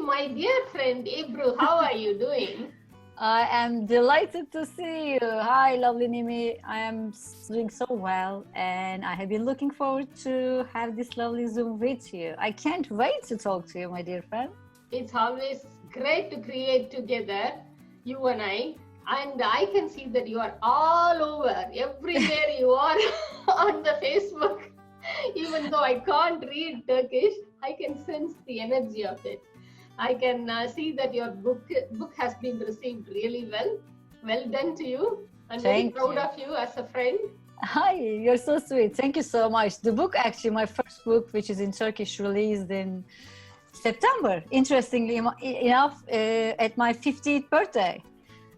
my dear friend Ebru, how are you doing? I am delighted to see you. Hi, lovely Nimi. I am doing so well, and I have been looking forward to have this lovely Zoom with you. I can't wait to talk to you, my dear friend. It's always great to create together, you and I. And I can see that you are all over, everywhere you are on the Facebook. Even though I can't read Turkish, I can sense the energy of it. I can see that your book has been received really well. Well done to you. I'm very proud of you as a friend. Hi, you're so sweet. Thank you so much. The book, actually, my first book, which is in Turkish, released in September, interestingly enough, at my 50th birthday.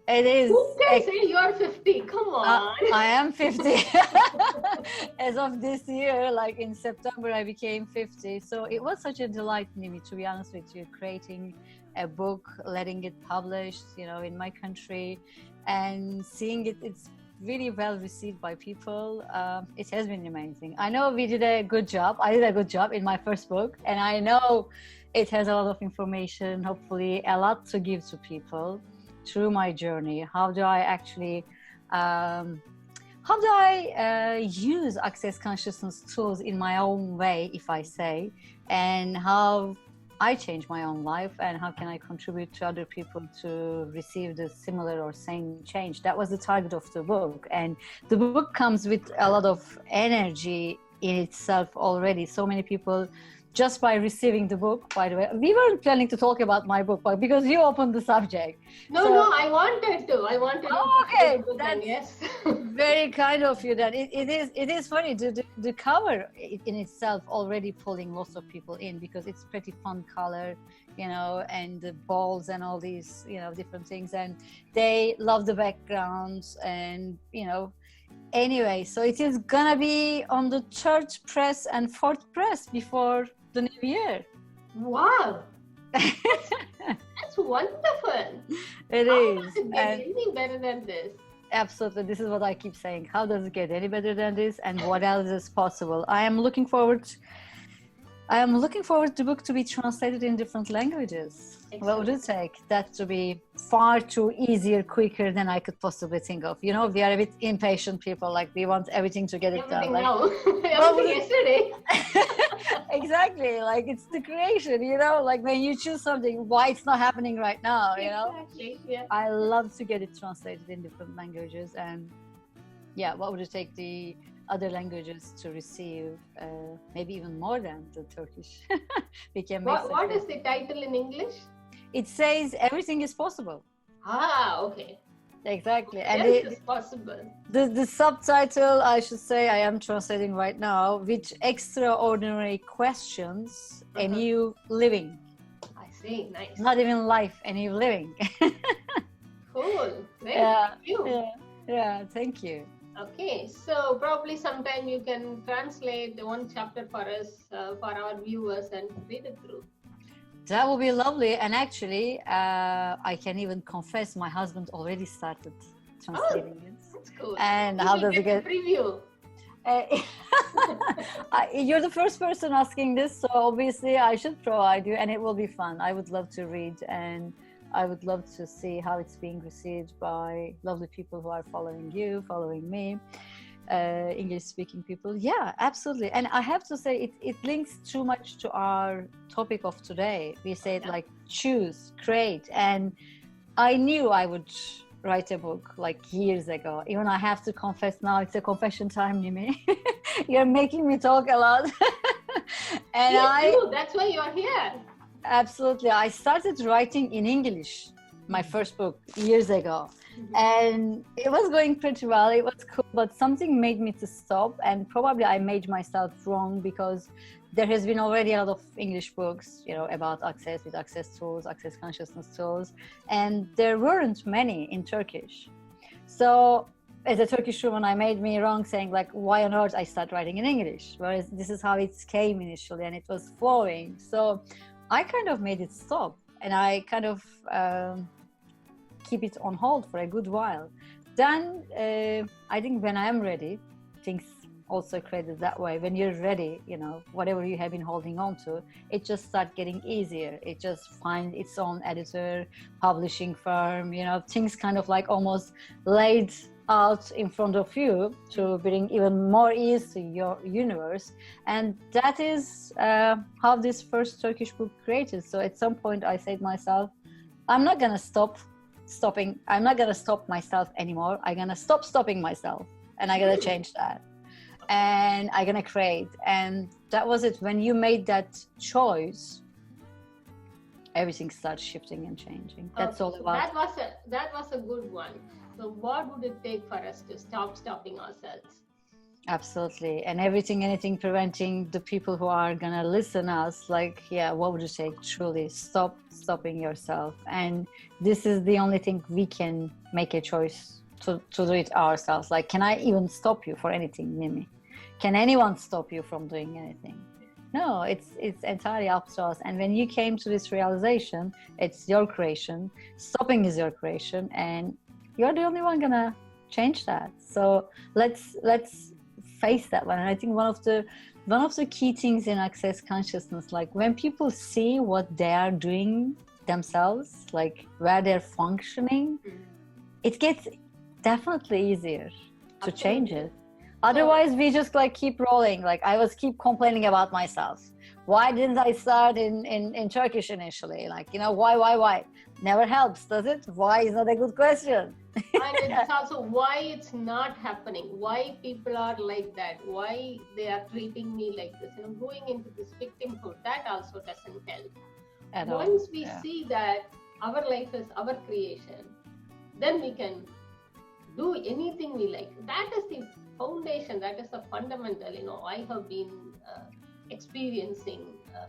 It is. Who can say you're 50? Come on. I am 50. As of this year, like in September, I became 50. So it was such a delight, Nimi, to be honest with you, creating a book, letting it published, in my country, and seeing it's really well received by people. It has been amazing. I know we did a good job. I did a good job in my first book, and I know it has a lot of information, hopefully a lot to give to people through my journey. How do I actually use access consciousness tools in my own way, if I say, and how I change my own life, and how can I contribute to other people to receive the similar or same change. That was the target of the book, and the book comes with a lot of energy in itself already. So many people, just by receiving the book, by the way, we weren't planning to talk about my book, but because you opened the subject. No, I wanted to. Okay, that's yes. Very kind of you. That it is funny. The cover in itself already pulling lots of people in, because it's pretty fun color, and the balls and all these, different things, and they love the backgrounds, and anyway, so it is gonna be on the third press and fourth press before the new year. Wow. That's wonderful. It How is. does it get any better than this? Absolutely. This is what I keep saying. How does it get any better than this? And what else is possible? I am looking forward to the book to be translated in different languages. Excellent. What would it take? That to be far too easier, quicker than I could possibly think of. We are a bit impatient people. Like, we want everything to get it done. Now. Everything yesterday. Exactly. Like, it's the creation, like when you choose something, why it's not happening right now, Exactly. Yeah. I love to get it translated in different languages. And yeah, what would it take the other languages to receive, maybe even more than the Turkish? We can make what is the title in English? It says Everything is Possible. Okay. Exactly. And it is possible. The subtitle, I should say, I am translating right now, With Extraordinary Questions, A New Living. I see. Nice. Not even life, a new living. Cool. Great. Thank you. Yeah, thank you. Okay, so probably sometime you can translate the one chapter for us, for our viewers, and read it through. That would be lovely. And actually, I can even confess, my husband already started translating it. That's cool. And how does it get? Preview. You're the first person asking this, so obviously I should provide you, and it will be fun. I would love to read, and I would love to see how it's being received by lovely people who are following you, following me, English-speaking people. Yeah, absolutely. And I have to say, it links too much to our topic of today. We said like choose, create, and I knew I would write a book like years ago. Even I have to confess now, it's a confession time, Nimi. You're making me talk a lot. And that's why you're here. Absolutely. I started writing in English, my first book, years ago. And it was going pretty well. It was cool, but something made me to stop. And probably I made myself wrong, because there has been already a lot of English books, about access, with access tools, access consciousness tools. And there weren't many in Turkish. So as a Turkish woman, I made me wrong saying like, why on earth I start writing in English? Whereas this is how it came initially, and it was flowing. So I kind of made it stop, and I kind of keep it on hold for a good while. Then I think when I am ready, things also created that way. When you're ready, whatever you have been holding on to, it just starts getting easier. It just finds its own editor, publishing firm, things kind of like almost laid out in front of you to bring even more ease to your universe. And that is how this first Turkish book created. So at some point I said to myself, I'm not gonna stop myself anymore. I'm gonna stop stopping myself, and I'm gonna change that, and I'm gonna create. And that was it. When you made that choice, everything starts shifting and changing. That's all about. That was a good one. So what would it take for us to stop stopping ourselves? Absolutely. And anything preventing the people who are gonna listen us, what would you say? Truly stop stopping yourself. And this is the only thing we can make a choice to do it ourselves. Like, can I even stop you for anything, Mimi? Can anyone stop you from doing anything? No, it's entirely up to us. And when you came to this realization, it's your creation. Stopping is your creation, and you're the only one gonna change that. So let's face that one. And I think one of the key things in Access Consciousness, like when people see what they are doing themselves, like where they're functioning, it gets definitely easier to change it. Otherwise, we just keep rolling. I was keep complaining about myself. Why didn't I start in Turkish initially? Why? Never helps, does it? Why is not a good question. And it's also why it's not happening. Why people are like that. Why they are treating me like this. Going into this victimhood, that also doesn't help. Once we see that our life is our creation, then we can do anything we like. That is the foundation. That is the fundamental. I have been experiencing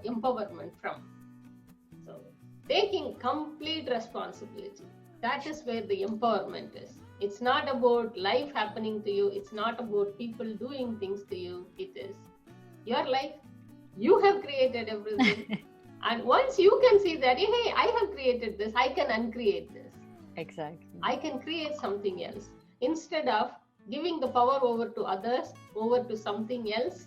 empowerment from. So taking complete responsibility. That is where the empowerment is. It's not about life happening to you. It's not about people doing things to you. It is your life. You have created everything. And once you can see that, hey, I have created this, I can uncreate this. Exactly. I can create something else. Instead of giving the power over to others, over to something else,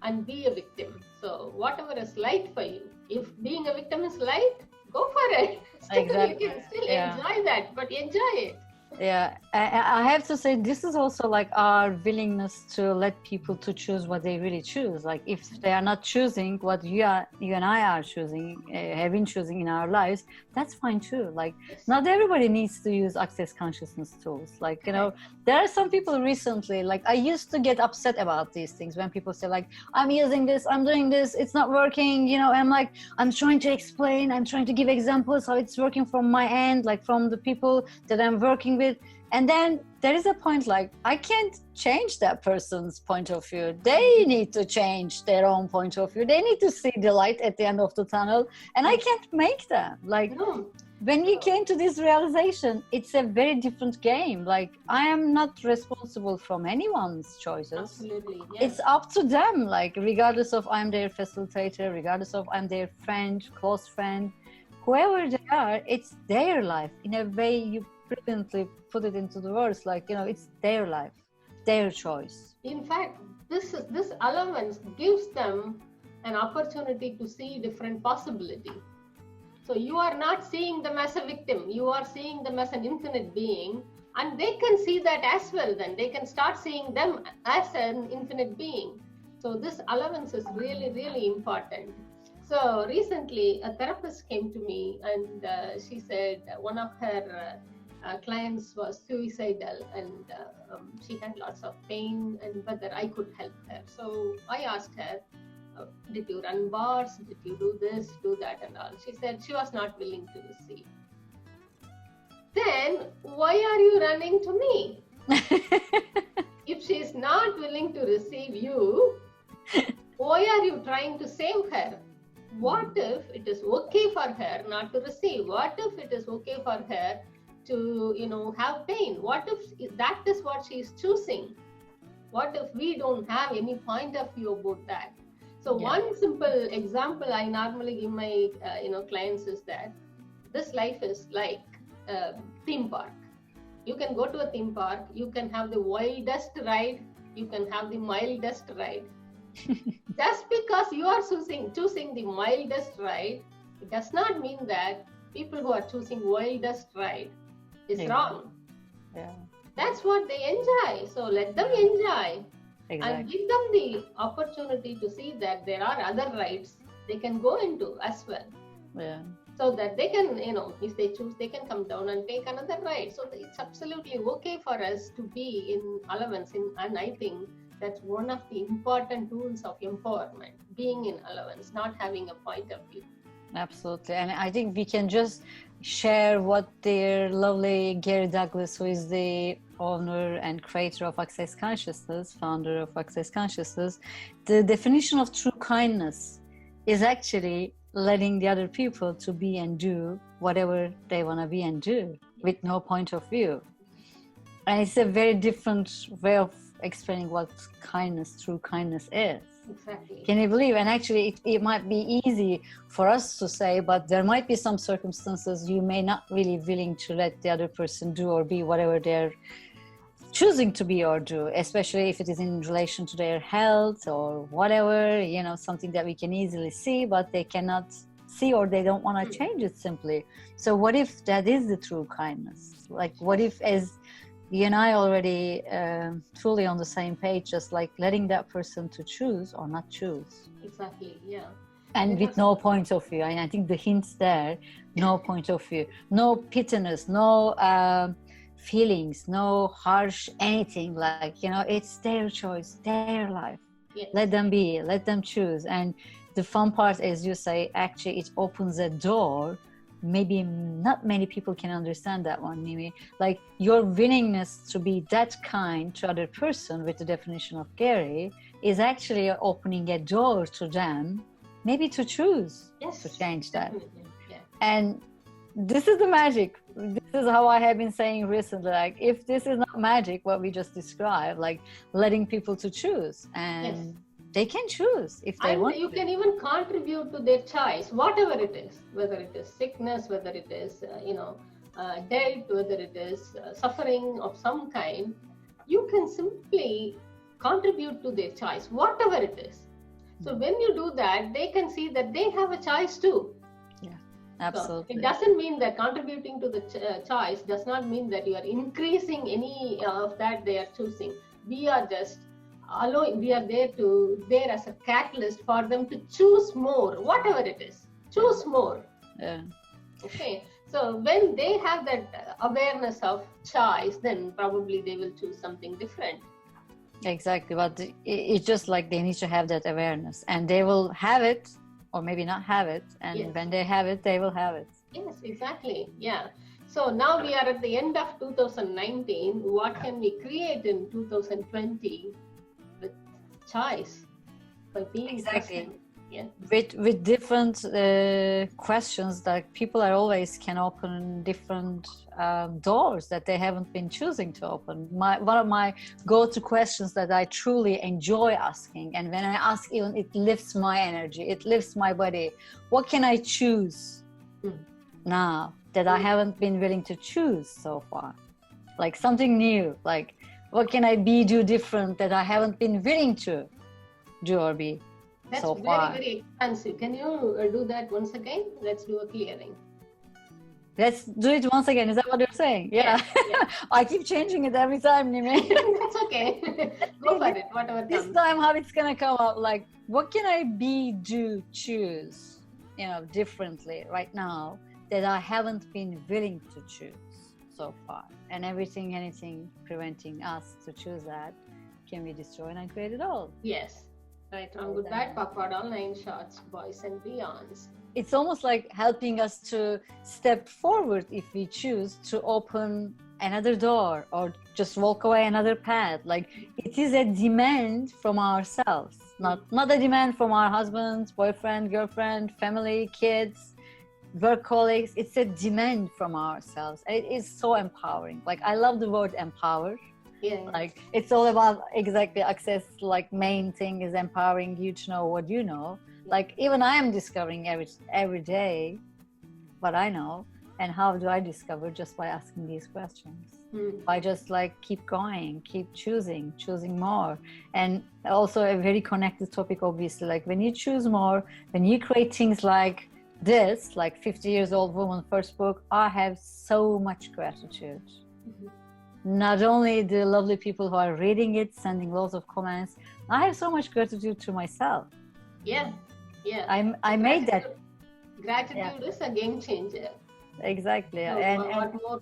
and be a victim. So whatever is light for you, if being a victim is light, go for it. Exactly. You can still enjoy that, but enjoy it. Yeah, I have to say this is also our willingness to let people to choose what they really choose. If they are not choosing what you and I are choosing, have been choosing in our lives, that's fine too. Not everybody needs to use Access Consciousness tools. There are some people recently, I used to get upset about these things when people say I'm using this, I'm doing this, it's not working, I'm trying to explain, I'm trying to give examples how it's working from my end, from the people that I'm working with. And then there is a point I can't change that person's point of view. They need to change their own point of view. They need to see the light at the end of the tunnel, and I can't make them. When you came to this realization, it's a very different game. I am not responsible from anyone's choices. Absolutely, yes. It's up to them, regardless of I'm their facilitator, regardless of I'm their friend, close friend, whoever they are, it's their life. In a way, you brilliantly put it into the words, it's their life, their choice. In fact, this allowance gives them an opportunity to see different possibility. So you are not seeing them as a victim, you are seeing them as an infinite being, and they can see that as well. Then they can start seeing them as an infinite being. So this allowance is really, really important. So recently a therapist came to me and she said one of her clients was suicidal, and she had lots of pain, and whether I could help her. So I asked her, did you run bars? Did you do this, do that, and all? She said she was not willing to receive. Then why are you running to me? If she is not willing to receive you, why are you trying to save her? What if it is okay for her not to receive? What if it is okay for her to have pain? What if that is what she is choosing? What if we don't have any point of view about that? So one simple example I normally give my clients is that this life is like a theme park. You can go to a theme park, you can have the wildest ride, you can have the mildest ride. Just because you are choosing the mildest ride, it does not mean that people who are choosing wildest ride is wrong. Yeah. That's what they enjoy. So let them enjoy. Exactly. And give them the opportunity to see that there are other rides they can go into as well. Yeah. So that they can, if they choose, they can come down and take another ride. So it's absolutely okay for us to be in allowance. And I think that's one of the important tools of empowerment, being in allowance, not having a point of view. Absolutely. And I think we can just share what their lovely Gary Douglas, who is the owner and creator of Access Consciousness, founder of Access Consciousness, the definition of true kindness is actually letting the other people to be and do whatever they want to be and do with no point of view. And it's a very different way of explaining what kindness, true kindness is. Exactly. Can you believe? And actually it might be easy for us to say, but there might be some circumstances you may not really willing to let the other person do or be whatever they're choosing to be or do, especially if it is in relation to their health or whatever, something that we can easily see, but they cannot see or they don't want to change it simply. So what if that is the true kindness? Like what if, as you and I already truly on the same page, just like letting that person to choose or not choose. Exactly, yeah. And with no point of view. And I think the hint's there, no point of view, no pittiness, no feelings, no harsh anything, like, it's their choice, their life. Yes. Let them be, let them choose. And the fun part, as you say, actually it opens a door. Maybe not many people can understand that one, Mimi. Like your willingness to be that kind to other person, with the definition of Gary, is actually opening a door to them, maybe to choose, to change that. Yeah. And this is the magic. This is how I have been saying recently, like if this is not magic, what we just described, like letting people to choose, and they can choose if they want. You can even contribute to their choice, whatever it is, whether it is sickness, whether it is death, whether it is suffering of some kind. You can simply contribute to their choice, whatever it is. So when you do that, they can see that they have a choice too. Absolutely. So it doesn't mean that contributing to the choice does not mean that you are increasing any of that they are choosing. We are just we are there as a catalyst for them to choose more, whatever it is. Choose more. Yeah. Okay. So when they have that awareness of choice, then probably they will choose something different. Exactly. But it's just like they need to have that awareness, and they will have it, or maybe not have it, and when they have it, they will have it. Yes, exactly. Yeah. So now we are at the end of 2019. What can we create in 2020 with choice, by being present? Yeah. With different questions that people are always can open different doors that they haven't been choosing to open. One of my go-to questions that I truly enjoy asking, and when I ask, even it lifts my energy, it lifts my body. What can I choose now that I haven't been willing to choose so far? Like something new. Like what can I do different that I haven't been willing to do or be? That's so far. Very expansive. Can you do that once again? Let's do a clearing. Let's do it once again. Is that what you're saying? Yeah. I keep changing it every time, Nimi. That's okay. Go for it, whatever comes. This time how it's going to come out, like, what can I choose, differently right now that I haven't been willing to choose so far? And anything preventing us to choose that can be destroyed and create it all. Yes. Right, wrong, good, bad, backward, all 9 shots, boys and beyonds. It's almost like helping us to step forward if we choose to open another door or just walk away another path. Like it is a demand from ourselves, not a demand from our husbands, boyfriend, girlfriend, family, kids, work colleagues. It's a demand from ourselves. And it is so empowering. Like I love the word empower. Yeah. Like it's all about exactly access. Like main thing is empowering you to know what you know. Like even I am discovering every day what I know, And how do I discover? Just by asking these questions. By just like keep going, keep choosing more. And also a very connected topic, obviously, like when you choose more, when you create things like this, like 50 years old woman first book, I have so much gratitude. Not only the lovely people who are reading it, sending lots of comments, I have so much gratitude to myself. Yeah. I made that. Gratitude is a game changer. Exactly. So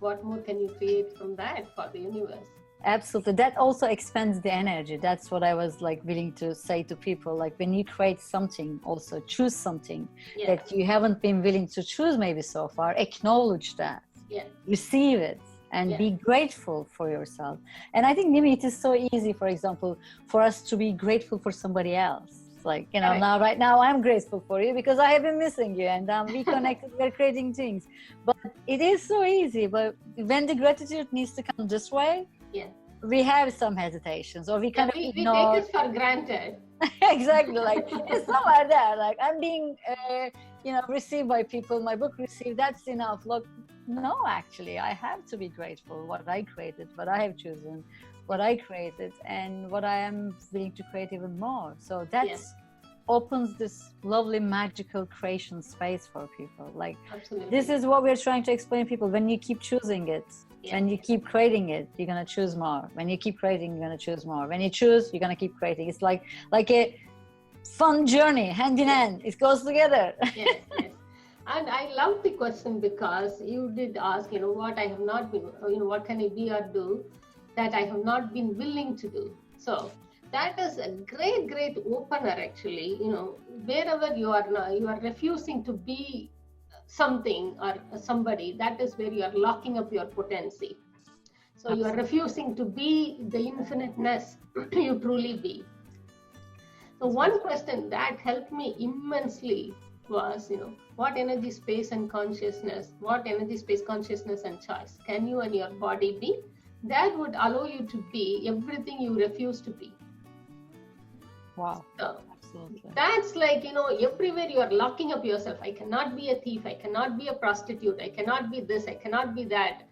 what more can you create from that for the universe? Absolutely. That also expands the energy. That's what I was like willing to say to people. Like when you create something, also choose something that you haven't been willing to choose maybe so far, acknowledge that, receive it, and be grateful for yourself. And I think, Nimi, it is so easy, for example, for us to be grateful for somebody else. Like, you know, right now I'm grateful for you because I have been missing you and we connected, we're creating things. But it is so easy. But when the gratitude needs to come this way, we have some hesitations, or we kind of ignore. We take it for granted. Exactly. Like it's somewhere there. Like I'm being, received by people. My book received. That's enough. Look, no, actually, I have to be grateful. What I created, what I have chosen, what I created, and what I am willing to create even more. So that opens this lovely magical creation space for people. Like this is what we're trying to explain to people. When you keep choosing it, when you keep creating it, you're gonna choose more. When you keep creating, you're gonna choose more. When you choose, you're gonna keep creating. It's like a fun journey, hand in hand. It goes together. Yes. And I love the question because you did ask, what I have not been, what can I be or do that I have not been willing to do. So that is a great opener, actually. Wherever you are refusing to be something or somebody, that is where you are locking up your potency. So you are refusing to be the infiniteness you truly be. So one question that helped me immensely was, what energy, space and consciousness, and choice can you and your body be that would allow you to be everything you refuse to be? Wow. So, absolutely. That's like, everywhere you are locking up yourself. I cannot be a thief. I cannot be a prostitute. I cannot be this. I cannot be that.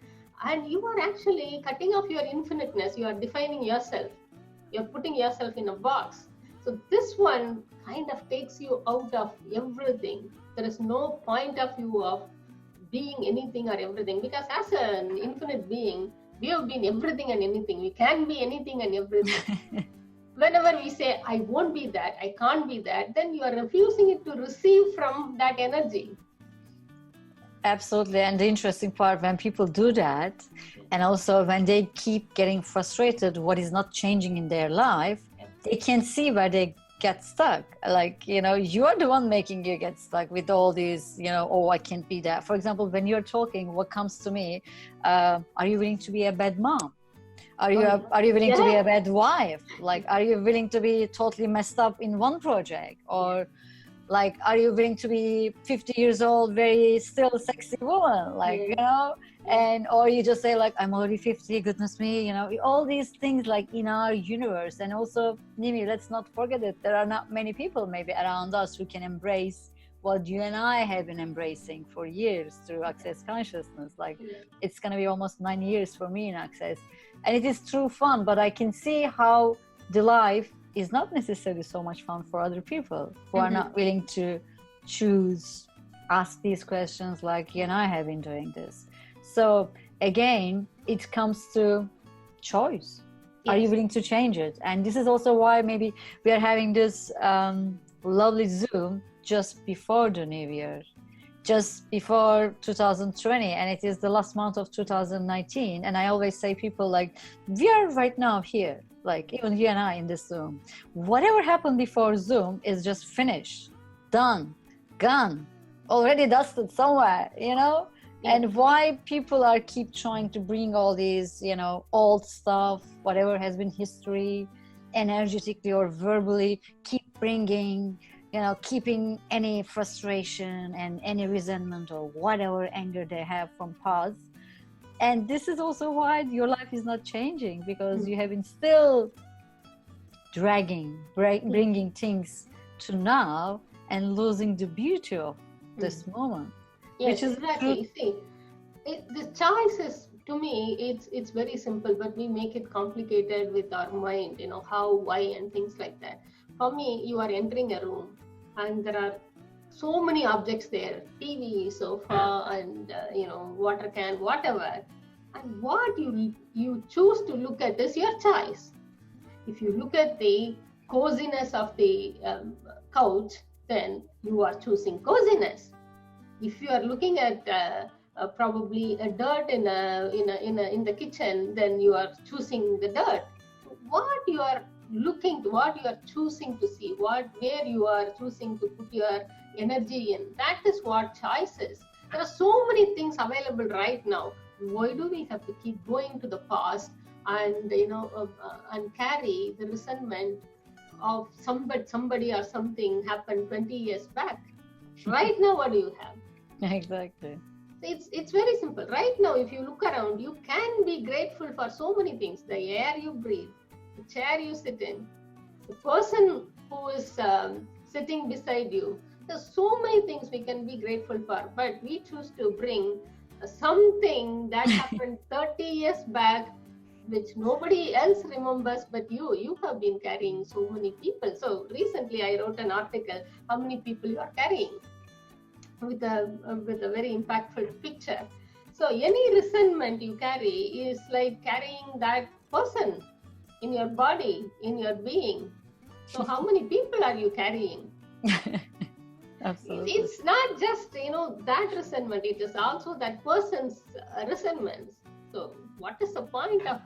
And you are actually cutting off your infiniteness. You are defining yourself. You're putting yourself in a box. So this one kind of takes you out of everything. There is no point of view of being anything or everything, because as an infinite being, we have been everything and anything. We can be anything and everything. Whenever we say, I won't be that, I can't be that, then you are refusing it to receive from that energy. Absolutely. And the interesting part, when people do that, and also when they keep getting frustrated, what is not changing in their life, they can see where they get stuck. Like, you are the one making you get stuck with all these, I can't be that. For example, when you're talking, what comes to me, are you willing to be a bad mom? Are you willing to be a bad wife? Like, are you willing to be totally messed up in one project? Or like, are you willing to be 50 years old, very still sexy woman? Like, and, or you just say like, I'm already 50, goodness me, all these things like in our universe. And also, Nimi, let's not forget that there are not many people maybe around us who can embrace what you and I have been embracing for years through Access Consciousness. Like it's going to be almost 9 years for me in Access. And it is true fun, but I can see how the life is not necessarily so much fun for other people who are not willing to choose, ask these questions like you and I have been doing this. So again, it comes to choice. Yes. Are you willing to change it? And this is also why maybe we are having this lovely Zoom just before the New Year, just before 2020, and it is the last month of 2019. And I always say people like, we are right now here, like even you and I in this Zoom. Whatever happened before Zoom is just finished, done, gone, already dusted somewhere, And why people are keep trying to bring all these, old stuff, whatever has been history, energetically or verbally, keep bringing, keeping any frustration and any resentment or whatever anger they have from past. And this is also why your life is not changing, because you have been still dragging, bringing things to now and losing the beauty of this moment. Yes, which is exactly. See, the choice is, to me, it's very simple, but we make it complicated with our mind, how, why, and things like that. For me, you are entering a room, and there are so many objects there: TV, sofa, and water can, whatever. And what you choose to look at is your choice. If you look at the coziness of the couch, then you are choosing coziness. If you are looking at probably a dirt in the kitchen, then you are choosing the dirt. What you are looking to, what you are choosing to see, where you are choosing to put your energy in, that is what choice is. There are so many things available right now. Why do we have to keep going to the past and and carry the resentment of somebody or something happened 20 years back? Right now, what do you have? Exactly. It's very simple. Right now, if you look around, you can be grateful for so many things: the air you breathe, the chair you sit in, the person who is sitting beside you. There's so many things we can be grateful for, but we choose to bring something that happened 30 years back, which nobody else remembers but you. You have been carrying so many people. So recently I wrote an article, how many people you are carrying, with a very impactful picture. So any resentment you carry is like carrying that person in your body, in your being. So how many people are you carrying? Absolutely. It's not just that resentment, it is also that person's resentments. So what is the point of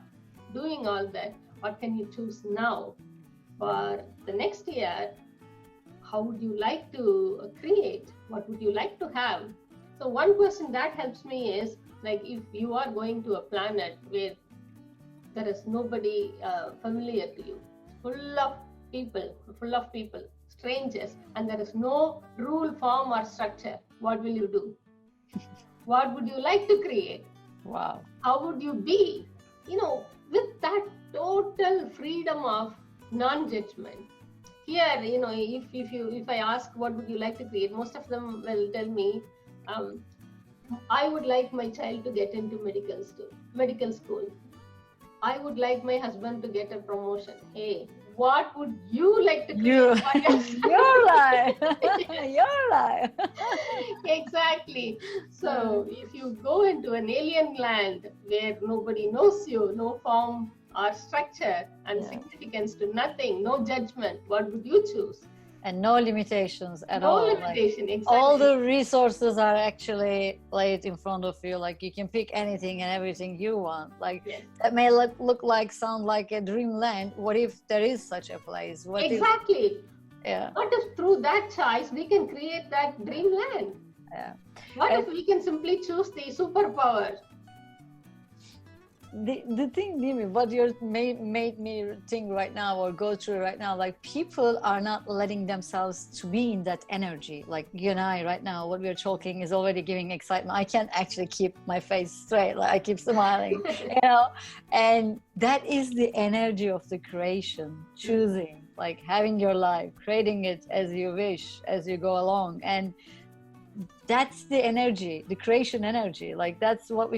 doing all that? What can you choose now for the next year? How would you like to create? What would you like to have? So one question that helps me is, like, if you are going to a planet where there is nobody familiar to you, full of people, strangers, and there is no rule, form, or structure, what will you do? What would you like to create? Wow. How would you be? With that total freedom of non-judgment. Here, if I ask what would you like to create, most of them will tell me, I would like my child to get into medical school. I would like my husband to get a promotion. Hey, what would you like to create? Your life. Your life. Exactly. So if you go into an alien land where nobody knows you, no form or structure and significance to nothing, no judgment, what would you choose? And no limitations at all. No limitation, exactly. All the resources are actually laid in front of you. Like, you can pick anything and everything you want. Like, that may sound like a dreamland. What if there is such a place? Exactly. Yeah. What if through that choice we can create that dreamland? Yeah. What if we can simply choose the superpower? The thing, Nimi, what you made me think right now, or go through right now, like, people are not letting themselves to be in that energy. Like, you and I right now, what we're talking is already giving excitement. I can't actually keep my face straight. Like, I keep smiling, and that is the energy of the creation, choosing, like, having your life, creating it as you wish, as you go along. And that's the energy, the creation energy. Like, that's what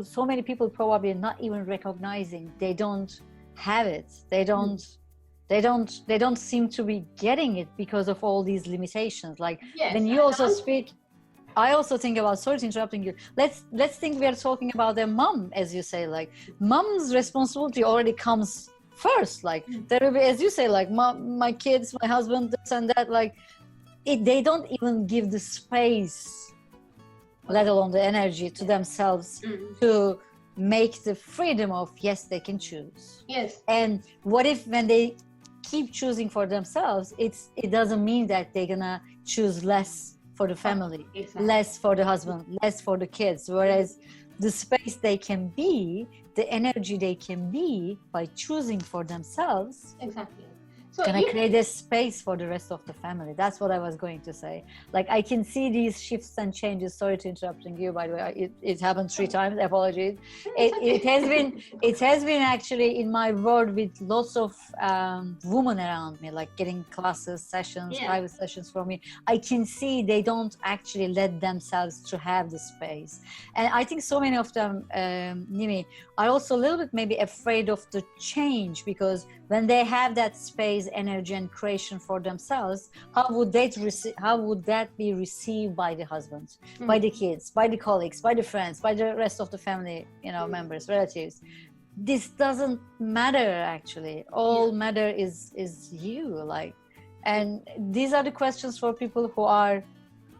so many people probably not even recognizing. They don't have it. They don't seem to be getting it because of all these limitations. Like, when you also speak, I also think about, sorry to interrupting you, let's think we are talking about their mom, as you say. Like, mom's responsibility already comes first. Like, there will be, as you say, like, my kids, my husband, this and that. Like, they don't even give the space, let alone the energy, to themselves to make the freedom of, yes, they can choose. Yes. And what if when they keep choosing for themselves, it doesn't mean that they're gonna choose less for the family, less for the husband, less for the kids, whereas the space they can be, the energy they can be by choosing for themselves. Exactly. So gonna you, create a space for the rest of the family. That's what I was going to say. Like, I can see these shifts and changes. Sorry to interrupting you, by the way. It happened 3 times. Apologies. It has been actually in my world with lots of women around me, like getting classes, sessions, private sessions for me. I can see they don't actually let themselves to have the space. And I think so many of them, Nimi, are also a little bit maybe afraid of the change, because when they have that space, energy, and creation for themselves, how would that be received by the husbands, by the kids, by the colleagues, by the friends, by the rest of the family, members, relatives? This doesn't matter, actually. All matter is you, like. And these are the questions for people who are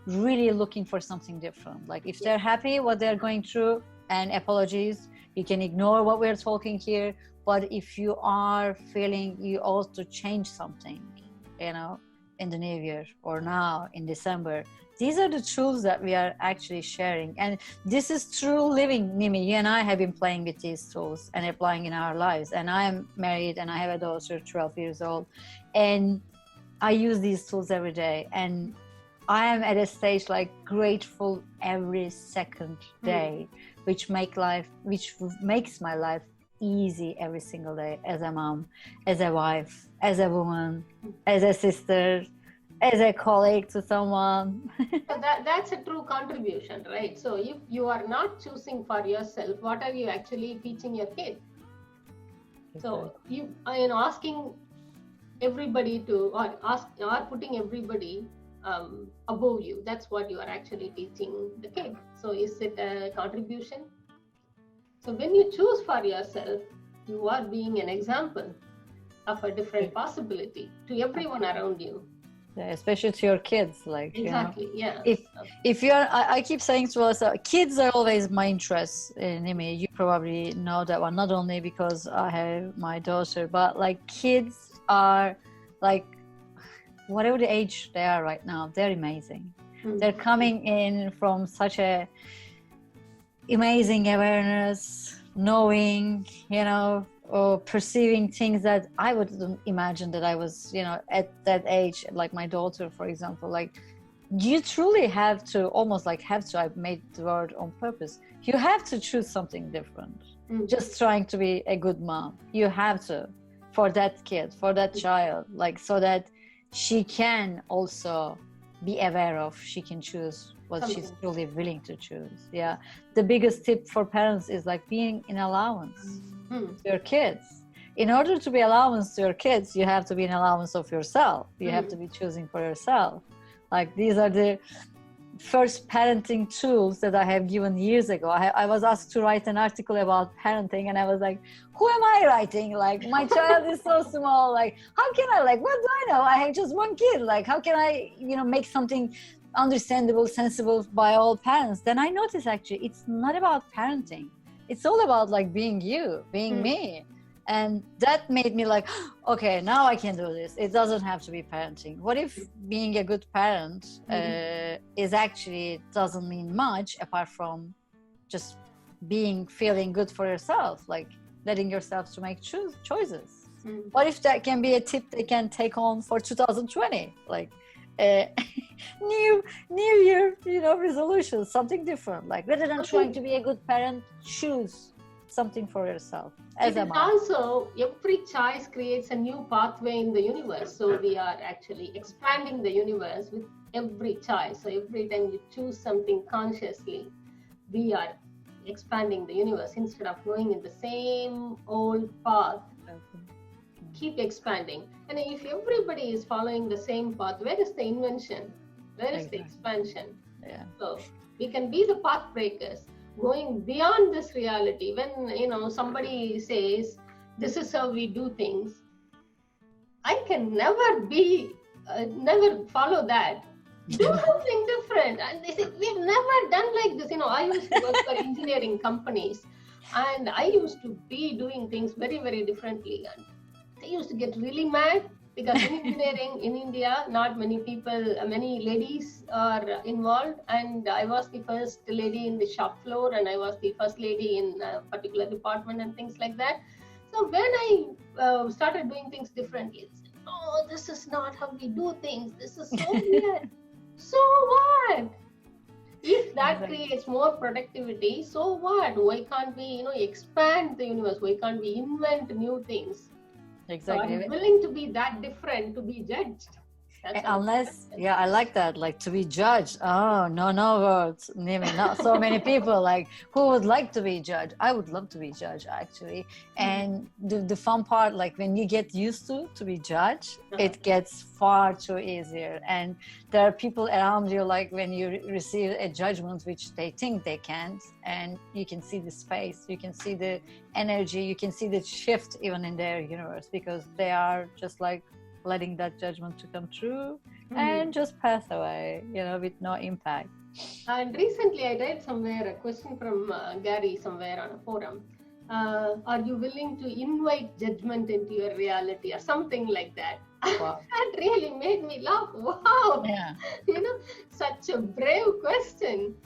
really looking for something different. Like, if they're happy what they're going through, and apologies, you can ignore what we're talking here. But if you are feeling you ought to change something, in the new year or now in December, these are the tools that we are actually sharing. And this is true living, Nimi. You and I have been playing with these tools and applying in our lives. And I am married and I have a daughter, 12 years old. And I use these tools every day. And I am at a stage like grateful every second day, which makes my life easy every single day, as a mom, as a wife, as a woman, as a sister, as a colleague to someone. So that's a true contribution, right? So if you are not choosing for yourself, what are you actually teaching your kid? So you asking everybody to, or putting everybody above you, that's what you are actually teaching the kid. So is it a contribution? So when you choose for yourself, you are being an example of a different possibility to everyone around you. Yeah, especially to your kids, like. Exactly. Yeah. If you're, I keep saying to us, kids are always my interest. Nimi, you probably know that one. Not only because I have my daughter, but like kids are like, whatever the age they are right now, they're amazing. They're coming in from such a amazing awareness, knowing, or perceiving things that I wouldn't imagine that I was, at that age, like my daughter, for example. Like, you truly have to, I've made the word on purpose. You have to choose something different. Just trying to be a good mom. You have to, for that kid, for that child, like, so that she can also be aware of, she can choose what she's truly willing to choose. Yeah. The biggest tip for parents is like being an allowance to your kids. In order to be allowance to your kids, you have to be an allowance of yourself. You have to be choosing for yourself. Like, these are the first parenting tools that I have given years ago. I was asked to write an article about parenting, and I was like, who am I writing? Like, my child is so small. Like, how can I, like, what do I know? I have just one kid. Like, how can I, make something understandable, sensible by all parents? Then I noticed, actually, it's not about parenting. It's all about like being you, being me. And that made me like, okay, now I can do this. It doesn't have to be parenting. What if being a good parent is actually doesn't mean much apart from just feeling good for yourself, like letting yourself to make choices. What if that can be a tip they can take on for 2020? Like, new year, resolutions, something different. Like, rather than trying to be a good parent, choose something for yourself as a mom. Also, every choice creates a new pathway in the universe. So we are actually expanding the universe with every choice. So every time you choose something consciously, we are expanding the universe instead of going in the same old path. Keep expanding. And if everybody is following the same path, where is the invention? Where is the expansion? Yeah. So we can be the path breakers, going beyond this reality. When somebody says this is how we do things, I can never follow that. Do something different. And they say, we've never done like this. I used to work for engineering companies, and I used to be doing things very, very differently. And they used to get really mad because in engineering in India, not many ladies are involved. And I was the first lady in the shop floor, and I was the first lady in a particular department and things like that. So when I started doing things differently, oh, this is not how we do things. This is so weird. So what? If that creates more productivity, so what? Why can't we, expand the universe? Why can't we invent new things? Exactly. So I'm willing to be that different to be judged. Unless, yeah, I like that, like to be judged. Oh, no words. Maybe not so many people like who would like to be judged. I would love to be judged, actually. And the fun part, like when you get used to be judged, it gets far too easier. And there are people around you, like when you receive a judgment which they think they can't, and you can see the space, you can see the energy, you can see the shift even in their universe, because they are just like letting that judgment to come true and just pass away, with no impact. And recently I read somewhere a question from Gary somewhere on a forum. Are you willing to invite judgment into your reality or something like that? Wow. That really made me laugh. Wow. Yeah. Such a brave question.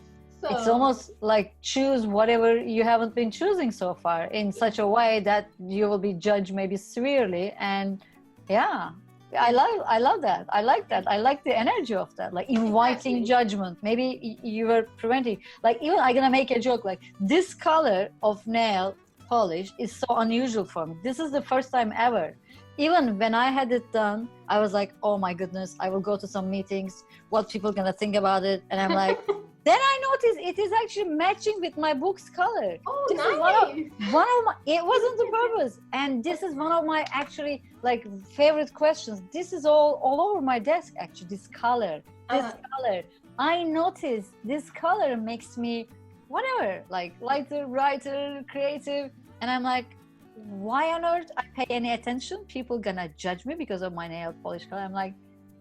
So, it's almost like choose whatever you haven't been choosing so far in such a way that you will be judged maybe severely. And yeah, I love that. I like that. I like the energy of that, like inviting judgment. Maybe you were preventing, like even I'm gonna make a joke, like this color of nail polish is so unusual for me. This is the first time ever. Even when I had it done, I was like, oh my goodness, I will go to some meetings, what people gonna think about it. And I'm like, then I noticed it is actually matching with my book's color. Oh, this nice. is one of my, it wasn't the purpose. And this is one of my actually like favorite questions. This is all over my desk, actually, this color, color. I noticed this color makes me whatever, like lighter, brighter, creative. And I'm like, why on earth I pay any attention? People gonna judge me because of my nail polish color. I'm like,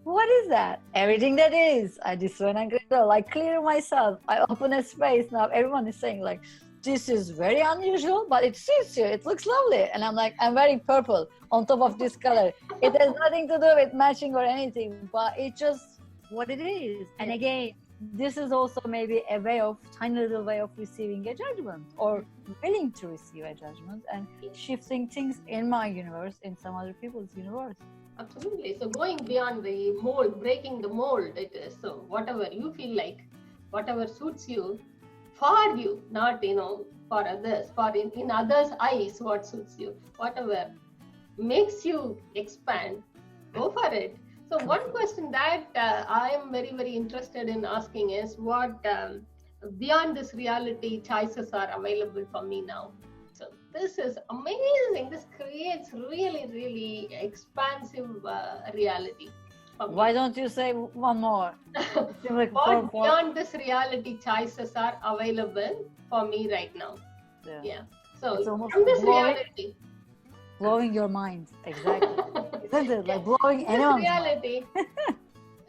what is that? Everything that is. I just went and like clear myself. I open a space. Now everyone is saying like, this is very unusual, but it suits you. It looks lovely. And I'm like, I'm wearing purple on top of this color. It has nothing to do with matching or anything, but it's just what it is. And again, this is also maybe a way of, tiny little way of receiving a judgment or willing to receive a judgment and shifting things in my universe, in some other people's universe. Absolutely. So going beyond the mold, breaking the mold, it is. So whatever you feel like, whatever suits you, for you, not, for others, for in others' eyes, what suits you, whatever makes you expand, go for it. So one question that I am very, very interested in asking is what beyond this reality choices are available for me now. So this is amazing. This creates really, really expansive reality. Why don't you say one more? What beyond this reality choices are available for me right now? Yeah. So from this reality. Blowing your mind, exactly. Isn't it? Like blowing anyone's reality.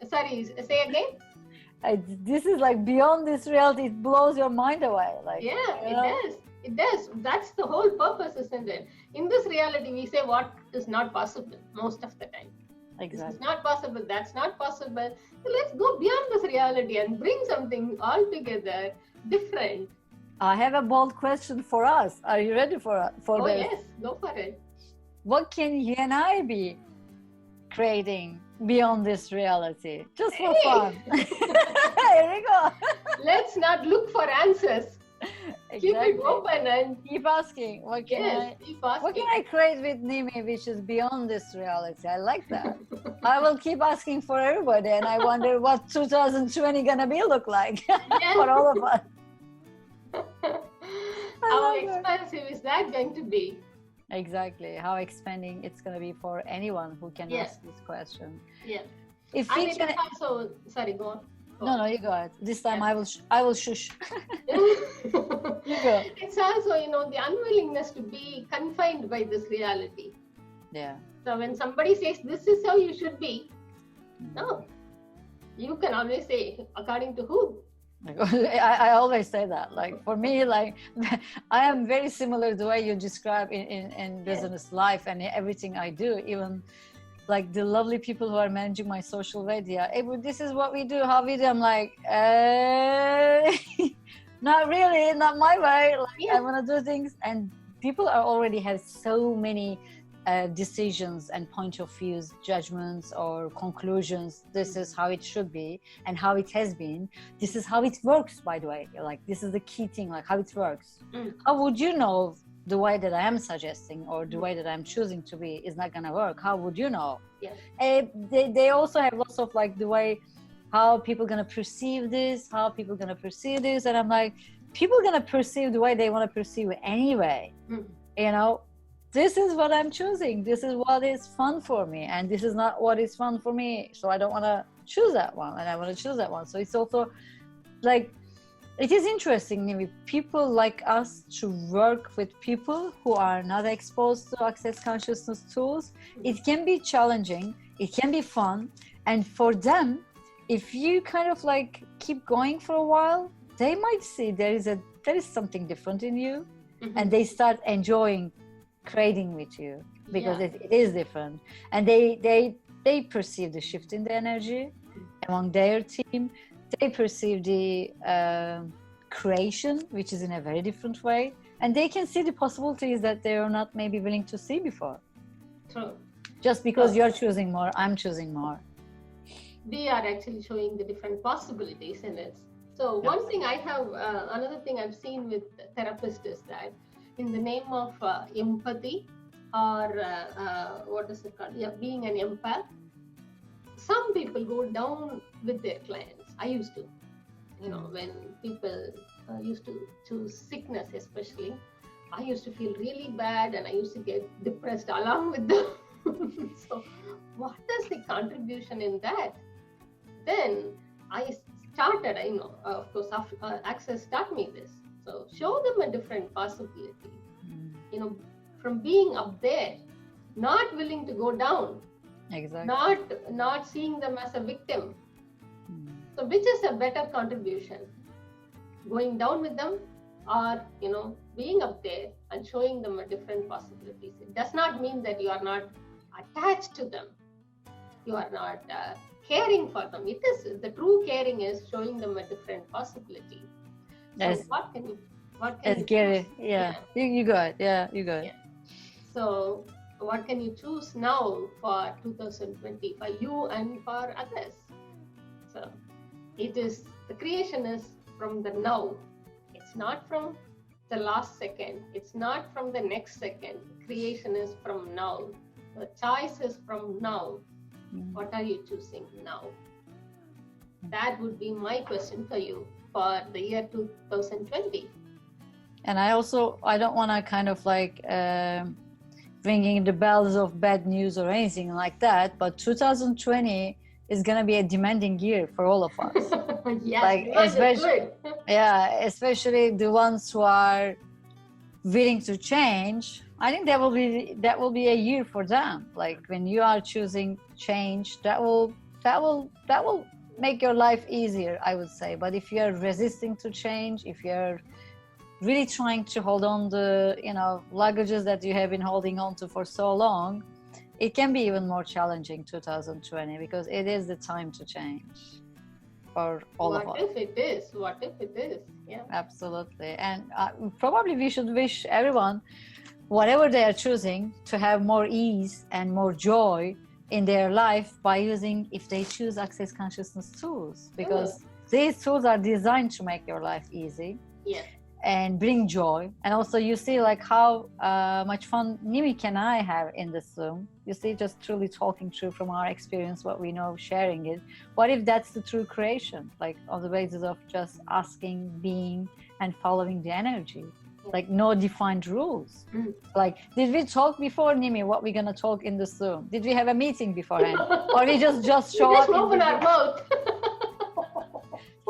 Sorry, say again? This is like beyond this reality, it blows your mind away. Like, yeah, it does. It does. That's the whole purpose, isn't it? In this reality, we say what is not possible most of the time. Exactly. This is not possible. That's not possible. So let's go beyond this reality and bring something altogether different. I have a bold question for us. Are you ready for this? Oh yes, go for it. What can you and I be creating beyond this reality? Just for fun. Here we go. Let's not look for answers. Exactly. Keep it open and keep asking. What can I create with Nimi which is beyond this reality? I like that. I will keep asking for everybody, and I wonder what 2020 gonna look like for all of us. How expensive is that going to be? Exactly. How expanding it's going to be for anyone who can ask this question. Yeah. If it's also, sorry, go on. No, you go ahead. This time I will shush. You go. It's also, the unwillingness to be confined by this reality. Yeah. So when somebody says this is how you should be, no. You can always say, according to who? I always say that. Like for me, like I am very similar the way you describe in business life and everything I do. Even like the lovely people who are managing my social media. Hey, this is what we do. How we do? I'm like, not really, not my way. Like I want to do things, and people are already have so many decisions and point of views, judgments or conclusions. This is how it should be and how it has been. This is how it works, by the way. Like, this is the key thing, like how it works. How would you know the way that I am suggesting or the way that I'm choosing to be is not gonna work? How would you know? Yeah. They also have lots of like the way how people gonna perceive this, how people gonna perceive this, and I'm like, people gonna perceive the way they want to perceive it anyway. You know, this is what I'm choosing. This is what is fun for me, and this is not what is fun for me. So I don't want to choose that one, and I want to choose that one. So it's also like, it is interesting, maybe people like us to work with people who are not exposed to access consciousness tools. It can be challenging, it can be fun, and for them, if you kind of like keep going for a while, they might see there is something different in you, and they start enjoying creating with you because it is different, and they perceive the shift in the energy among their team. They perceive the creation, which is in a very different way, and they can see the possibilities that they are not maybe willing to see before. True. Just because you're choosing more, I'm choosing more. We are actually showing the different possibilities in it. So one thing I have, another thing I've seen with therapists is that in the name of empathy or what is it called? Being an empath, some people go down with their clients. I used to, when people used to choose sickness, especially, I used to feel really bad and I used to get depressed along with them. So what is the contribution in that? Then I started, of course, Access taught me this. So show them a different possibility, from being up there, not willing to go down. Exactly. Not seeing them as a victim. So which is a better contribution? Going down with them, or being up there and showing them a different possibilities. It does not mean that you are not attached to them. You are not caring for them. It is the true caring is showing them a different possibility. So what can you choose? You got it. Yeah, you got it. Yeah. So what can you choose now for 2020 for you and for others? So it is, the creation is from the now. It's not from the last second. It's not from the next second. Creation is from now. The choice is from now. What are you choosing now? That would be my question for you for the year 2020. And I don't want to kind of like ringing the bells of bad news or anything like that, but 2020 is going to be a demanding year for all of us. Yes, like especially the ones who are willing to change. I think that will be a year for them. Like when you are choosing change, that will make your life easier, I would say. But if you're resisting to change, if you're really trying to hold on the luggages that you have been holding on to for so long, it can be even more challenging 2020, because it is the time to change for all of us. What if it is? Yeah, absolutely. And probably we should wish everyone, whatever they are choosing, to have more ease and more joy in their life by using, if they choose Access Consciousness tools, because these tools are designed to make your life easy. Yeah. And bring joy. And also you see like how much fun Nimik and I have in this Zoom. You see, just truly talking through from our experience what we know, sharing it. What if that's the true creation, like on the basis of just asking, being, and following the energy, like no defined rules. Like, did we talk before, Nimi, what we're gonna talk in the Zoom? Did we have a meeting beforehand? Or we just show up? We just open our mouth.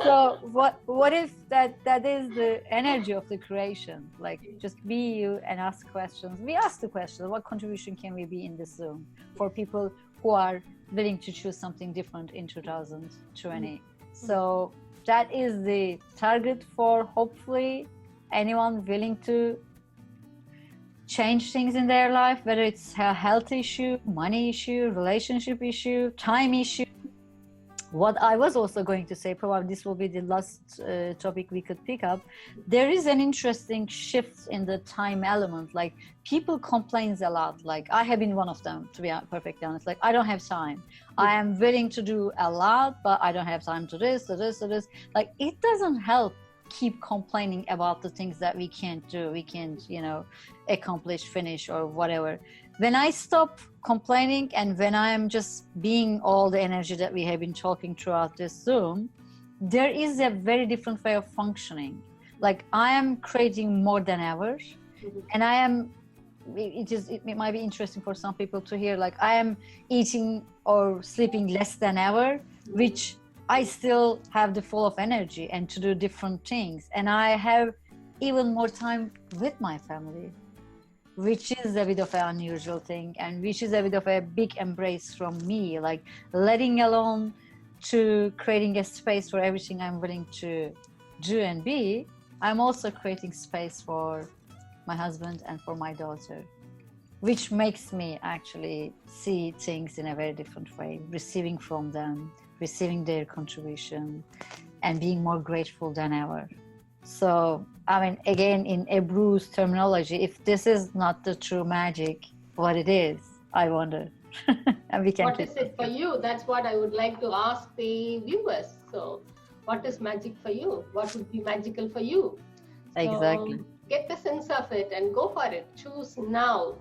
So what if that is the energy of the creation? Like, just be you and ask questions. We ask the question, what contribution can we be in this Zoom for people who are willing to choose something different in 2020? So that is the target for hopefully anyone willing to change things in their life, whether it's a health issue, money issue, relationship issue, time issue, what I was also going to say, probably this will be the last topic we could pick up. There is an interesting shift in the time element. Like, people complains a lot. Like, I have been one of them, to be perfectly honest. Like, I don't have time. I am willing to do a lot, but I don't have time to this, to this, to this. Like, it doesn't help keep complaining about the things that we can't do, we can't, accomplish, finish, or whatever. When I stop complaining and when I am just being all the energy that we have been talking throughout this Zoom, there is a very different way of functioning. Like, I am creating more than ever, and I am, it might be interesting for some people to hear, like, I am eating or sleeping less than ever, which I still have the full of energy and to do different things. And I have even more time with my family, which is a bit of an unusual thing, and which is a bit of a big embrace from me, like letting alone to creating a space for everything I'm willing to do and be. I'm also creating space for my husband and for my daughter, which makes me actually see things in a very different way, receiving from them, receiving their contribution, and being more grateful than ever. So, I mean, again, in Ebru's terminology, if this is not the true magic, what it is, I wonder. And we can what is it for you? That's what I would like to ask the viewers. So, what is magic for you? What would be magical for you? Exactly. So, get the sense of it and go for it. Choose now.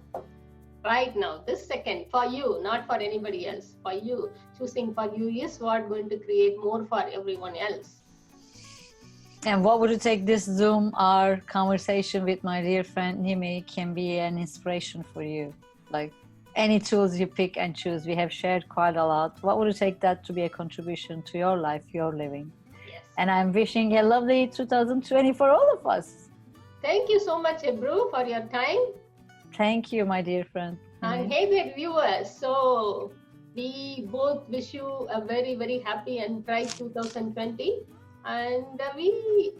Right now, this second, for you, not for anybody else, for you. Choosing for you is what going to create more for everyone else. And what would you take this Zoom, our conversation with my dear friend Nimi, can be an inspiration for you? Like, any tools you pick and choose, we have shared quite a lot. What would you take that to be a contribution to your life, your living? Yes. And I'm wishing a lovely 2020 for all of us. Thank you so much, Ebru, for your time. Thank you, my dear friend. And hey there, viewers. So we both wish you a very, very happy and bright 2020. And we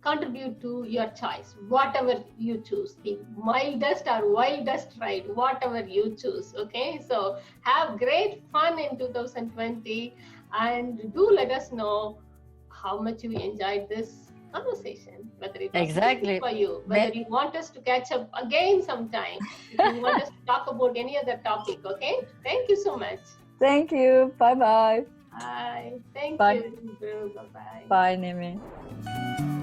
contribute to your choice, whatever you choose, the mildest or wildest ride, whatever you choose. Okay, so have great fun in 2020, and do let us know how much you enjoyed this conversation, whether it was exactly for you, whether you want us to catch up again sometime, if you want us to talk about any other topic. Okay, thank you so much. Thank you. Bye-bye. Bye. Thank Bye. you. Bye bye. Bye, Nimi.